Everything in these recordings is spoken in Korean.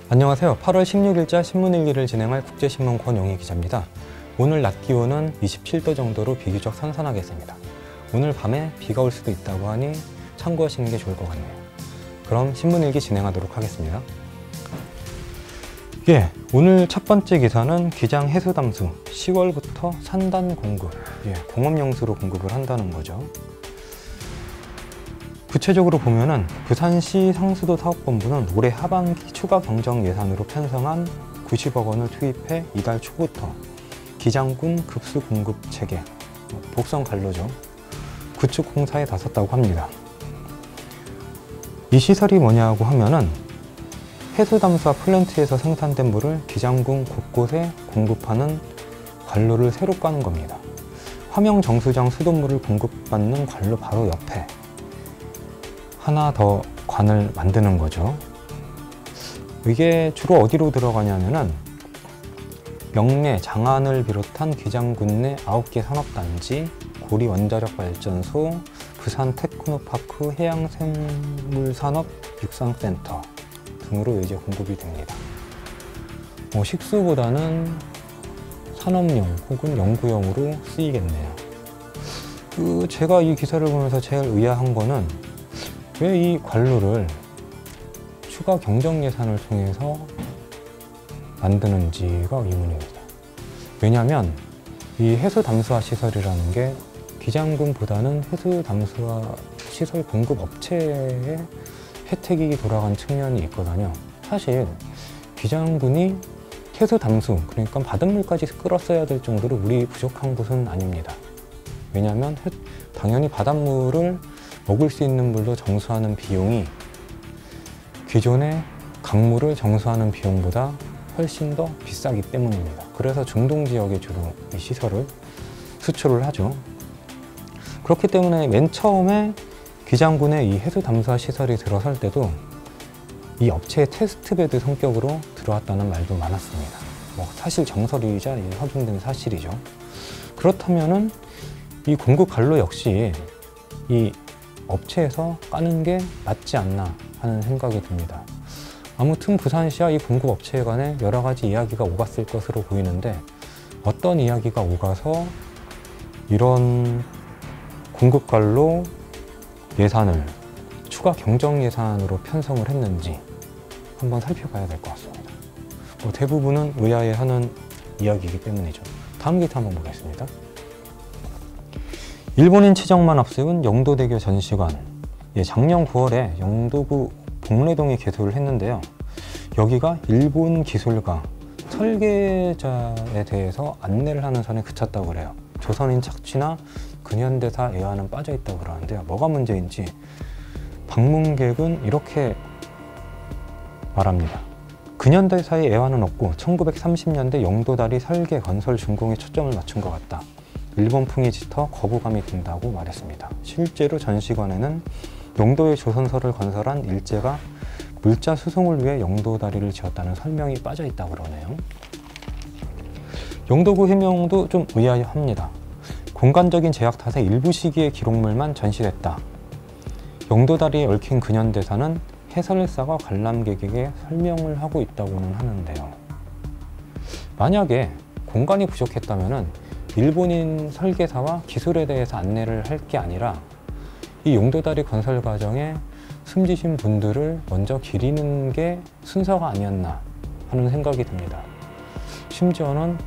안녕하세요. 8월 16일자 신문일기를 진행할 국제신문 권용희 기자입니다. 오늘 낮 기온은 27도 정도로 비교적 선선하겠습니다. 오늘 밤에 비가 올 수도 있다고 하니 참고하시는 게 좋을 것 같네요. 그럼 신문일기 진행하도록 하겠습니다. 오늘 첫 번째 기사는 기장 해수담수 10월부터 산단 공급, 공업용수로 공급을 한다는 거죠. 구체적으로 보면은 부산시 상수도 사업본부는 올해 하반기 추가 경정 예산으로 편성한 90억 원을 투입해 이달 초부터 기장군 급수 공급 체계, 복선 관로죠, 구축 공사에 나섰다고 합니다. 이 시설이 뭐냐고 하면은 해수담수화 플랜트에서 생산된 물을 기장군 곳곳에 공급하는 관로를 새로 까는 겁니다. 화명 정수장 수돗물을 공급받는 관로 바로 옆에 하나 더 관을 만드는 거죠. 이게 주로 어디로 들어가냐면은 명내, 장안을 비롯한 기장군 내 9개 산업단지, 고리 원자력발전소, 부산 테크노파크 해양생물산업 육상센터 등으로 이제 공급이 됩니다. 식수보다는 산업용 혹은 연구용으로 쓰이겠네요. 제가 이 기사를 보면서 제일 의아한 거는 왜 이 관로를 추가 경정 예산을 통해서 만드는지가 의문입니다. 왜냐하면 이 해수담수화 시설이라는 게 기장군보다는 해수담수화 시설 공급 업체의 혜택이 돌아간 측면이 있거든요. 사실 기장군이 해수담수, 그러니까 바닷물까지 끌었어야 될 정도로 물이 부족한 곳은 아닙니다. 왜냐하면 당연히 바닷물을 먹을 수 있는 물로 정수하는 비용이 기존의 강물을 정수하는 비용보다 훨씬 더 비싸기 때문입니다. 그래서 중동 지역에 주로 이 시설을 수출을 하죠. 그렇기 때문에 맨 처음에 기장군에 이 해수담수화 시설이 들어설 때도 이 업체의 테스트베드 성격으로 들어왔다는 말도 많았습니다. 사실 정설이자 확인된 사실이죠. 그렇다면은 이 공급 관로 역시 이 업체에서 까는 게 맞지 않나 하는 생각이 듭니다. 아무튼 부산시와 이 공급 업체 간에 여러 가지 이야기가 오갔을 것으로 보이는데 어떤 이야기가 오가서 이런 공급 관로 예산을 추가 경정 예산으로 편성을 했는지 한번 살펴봐야 될 것 같습니다. 대부분은 의아해하는 이야기이기 때문이죠. 다음 기사 한번 보겠습니다. 일본인 최정만 앞세운 영도대교 전시관. 작년 9월에 영도구 봉래동에 개소를 했는데요. 여기가 일본 기술가, 설계자에 대해서 안내를 하는 선에 그쳤다고 그래요. 조선인 착취나 근현대사 애화는 빠져 있다고 그러는데요. 뭐가 문제인지 방문객은 이렇게 말합니다. 근현대사의 애화는 없고 1930년대 영도다리 설계, 건설, 준공에 초점을 맞춘 것 같다. 일본풍이 짙어 거부감이 든다고 말했습니다. 실제로 전시관에는 영도의 조선소를 건설한 일제가 물자 수송을 위해 영도다리를 지었다는 설명이 빠져 있다고 그러네요. 영도구 해명도 좀 의아합니다. 공간적인 제약 탓에 일부 시기의 기록물만 전시됐다. 영도다리에 얽힌 근현대사는 해설사가 관람객에게 설명을 하고 있다고는 하는데요. 만약에 공간이 부족했다면 일본인 설계사와 기술에 대해서 안내를 할 게 아니라 이 영도다리 건설 과정에 숨지신 분들을 먼저 기리는 게 순서가 아니었나 하는 생각이 듭니다. 심지어는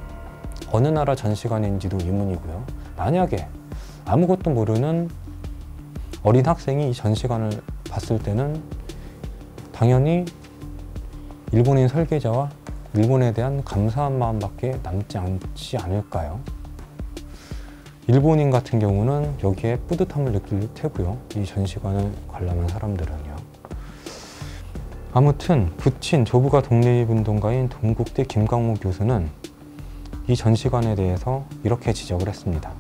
어느 나라 전시관인지도 의문이고요. 만약에 아무것도 모르는 어린 학생이 이 전시관을 봤을 때는 당연히 일본인 설계자와 일본에 대한 감사한 마음밖에 남지 않지 않을까요? 일본인 같은 경우는 여기에 뿌듯함을 느낄 테고요. 이 전시관을 관람한 사람들은요. 아무튼 부친 조부가 독립운동가인 동국대 김광무 교수는 이 전시관에 대해서 이렇게 지적을 했습니다.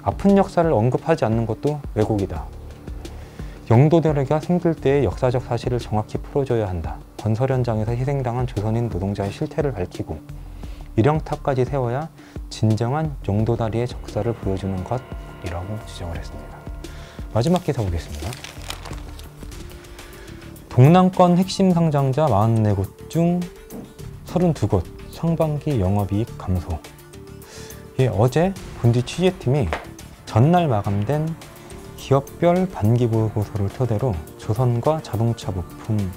아픈 역사를 언급하지 않는 것도 왜곡이다. 영도다리가 생길 때의 역사적 사실을 정확히 풀어줘야 한다. 건설 현장에서 희생당한 조선인 노동자의 실태를 밝히고 일영탑까지 세워야 진정한 영도다리의 적사를 보여주는 것이라고 지적을 했습니다. 마지막 기사 보겠습니다. 동남권 핵심 상장자 44곳 중 32곳 상반기 영업이익 감소. 예, 어제 본지 취재팀이 전날 마감된 기업별 반기보고서를 토대로 조선과 자동차 부품,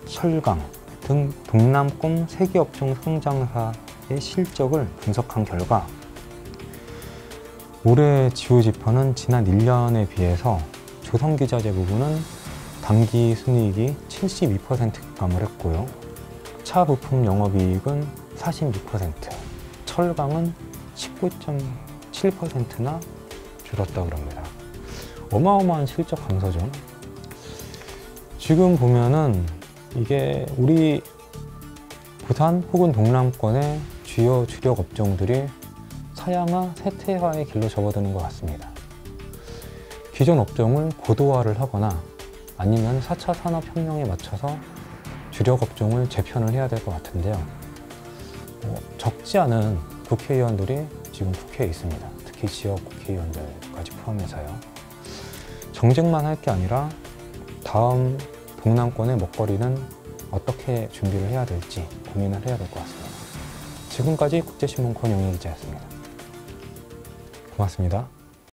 철강 등 동남권 세계업종 상장사의 실적을 분석한 결과 올해 지오지퍼는 지난 1년에 비해서 조선기자재 부분은 당기 순이익이 72% 급감을 했고요. 차 부품 영업이익은 46%, 철강은 19.7%나 줄었다고 합니다. 어마어마한 실적 감소죠. 지금 보면은 이게 우리 부산 혹은 동남권의 주요 주력 업종들이 사양화, 쇠퇴화의 길로 접어드는 것 같습니다. 기존 업종을 고도화를 하거나 아니면 4차 산업혁명에 맞춰서 주력 업종을 재편을 해야 될 것 같은데요. 적지 않은 국회의원들이 지금 국회에 있습니다. 특히 지역 국회의원들까지 포함해서요. 정쟁만 할 게 아니라 다음 동남권의 먹거리는 어떻게 준비를 해야 될지 고민을 해야 될 것 같습니다. 지금까지 국제신문 권영희 기자였습니다. 고맙습니다.